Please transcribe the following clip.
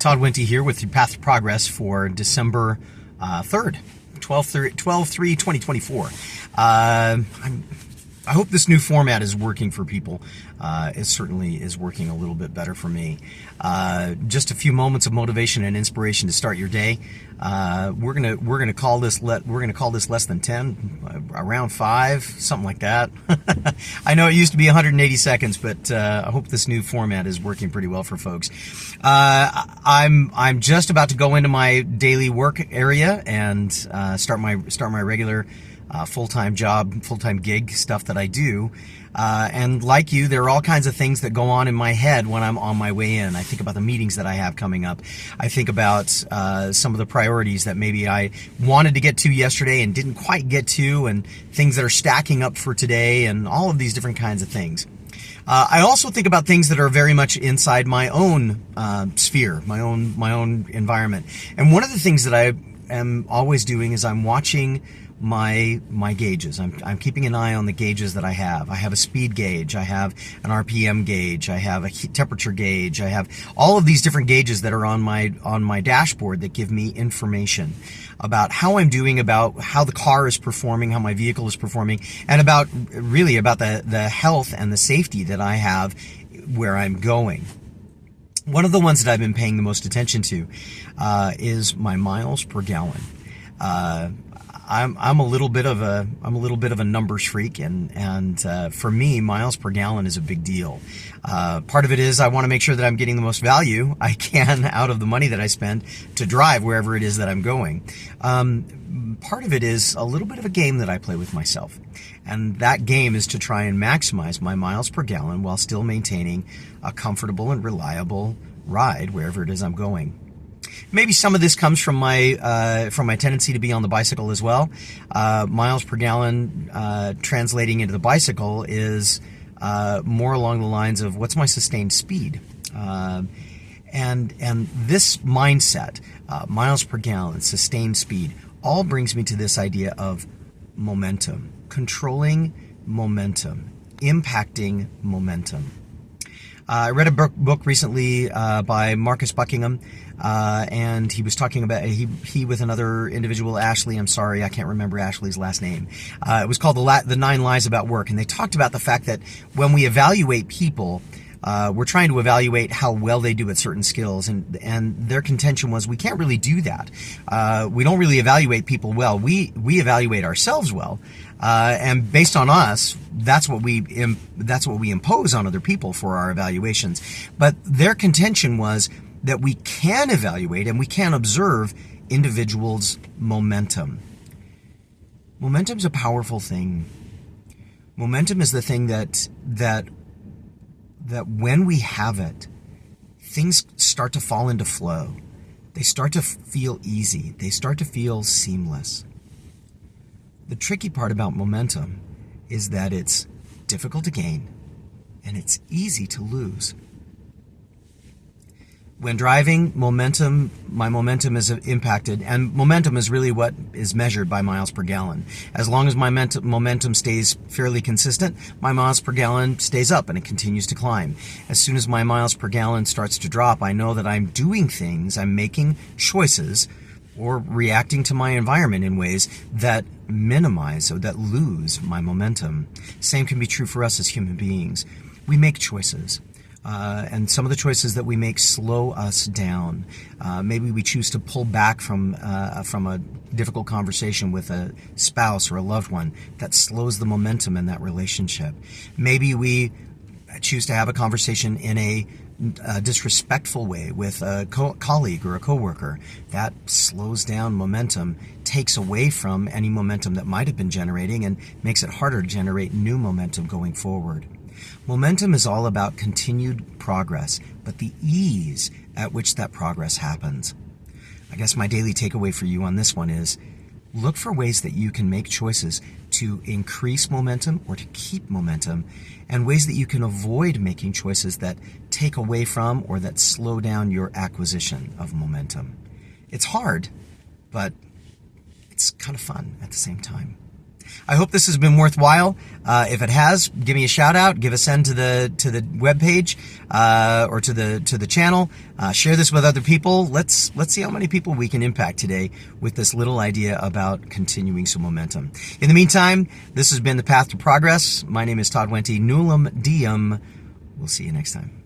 Todd Winty here with your Path to Progress for December 3rd, 12/3/2024. I hope this new format is working for people. It certainly is working a little bit better for me. Just a few moments of motivation and inspiration to start your day. We're gonna call this less than 10, around 5, something like that. I know it used to be 180 seconds, but I hope this new format is working pretty well for folks. I'm just about to go into my daily work area and start my regular full-time job, full-time gig stuff that I do. And like you, there are all kinds of things that go on in my head when I'm on my way in. I think about the meetings that I have coming up. I think about some of the priorities that maybe I wanted to get to yesterday and didn't quite get to, and things that are stacking up for today, and all of these different kinds of things. I also think about things that are very much inside my own sphere, my own environment. And one of the things that I am always doing is I'm watching my gauges. I'm keeping an eye on the gauges that I have. I have a speed gauge, I have an RPM gauge, I have a heat temperature gauge, I have all of these different gauges that are on my dashboard that give me information about how I'm doing, about how the car is performing, how my vehicle is performing, and about the health and the safety that I have where I'm going. One of the ones that I've been paying the most attention to is my miles per gallon. I'm a little bit of a numbers freak, and for me, miles per gallon is a big deal. Part of it is I want to make sure that I'm getting the most value I can out of the money that I spend to drive wherever it is that I'm going. Part of it is a little bit of a game that I play with myself, and that game is to try and maximize my miles per gallon while still maintaining a comfortable and reliable ride wherever it is I'm going. Maybe some of this comes from my tendency to be on the bicycle as well. Miles per gallon translating into the bicycle is more along the lines of what's my sustained speed, and this mindset, miles per gallon, sustained speed, all brings me to this idea of momentum, controlling momentum, impacting momentum. I read a book recently by Marcus Buckingham, and he was talking about, he with another individual, Ashley, I'm sorry, I can't remember Ashley's last name. It was called The 9 Lies About Work, and they talked about the fact that when we evaluate people, we're trying to evaluate how well they do at certain skills, and their contention was we can't really do that. We don't really evaluate people well. We evaluate ourselves well, and based on us, that's what we impose on other people for our evaluations. But their contention was that we can evaluate and we can observe individuals' momentum. Momentum's a powerful thing. Momentum is the thing that when we have it, things start to fall into flow. They start to feel easy. They start to feel seamless. The tricky part about momentum is that it's difficult to gain and it's easy to lose. When driving, my momentum is impacted, and momentum is really what is measured by miles per gallon. As long as my momentum stays fairly consistent, my miles per gallon stays up and it continues to climb. As soon as my miles per gallon starts to drop, I know that I'm doing things, I'm making choices, or reacting to my environment in ways that minimize or that lose my momentum. Same can be true for us as human beings. We make choices. And some of the choices that we make slow us down. Maybe we choose to pull back from a difficult conversation with a spouse or a loved one. That slows the momentum in that relationship. Maybe we choose to have a conversation in a disrespectful way with a colleague or a coworker. That slows down momentum, takes away from any momentum that might have been generating, and makes it harder to generate new momentum going forward. Momentum is all about continued progress, but the ease at which that progress happens. I guess my daily takeaway for you on this one is look for ways that you can make choices to increase momentum or to keep momentum, and ways that you can avoid making choices that take away from or that slow down your acquisition of momentum. It's hard, but it's kind of fun at the same time. I hope this has been worthwhile. If it has, give me a shout out, give a send to the webpage, or to the channel. Share this with other people. Let's see how many people we can impact today with this little idea about continuing some momentum. In the meantime, this has been The Path to Progress. My name is Todd Wente. Nullum Diem. We'll see you next time.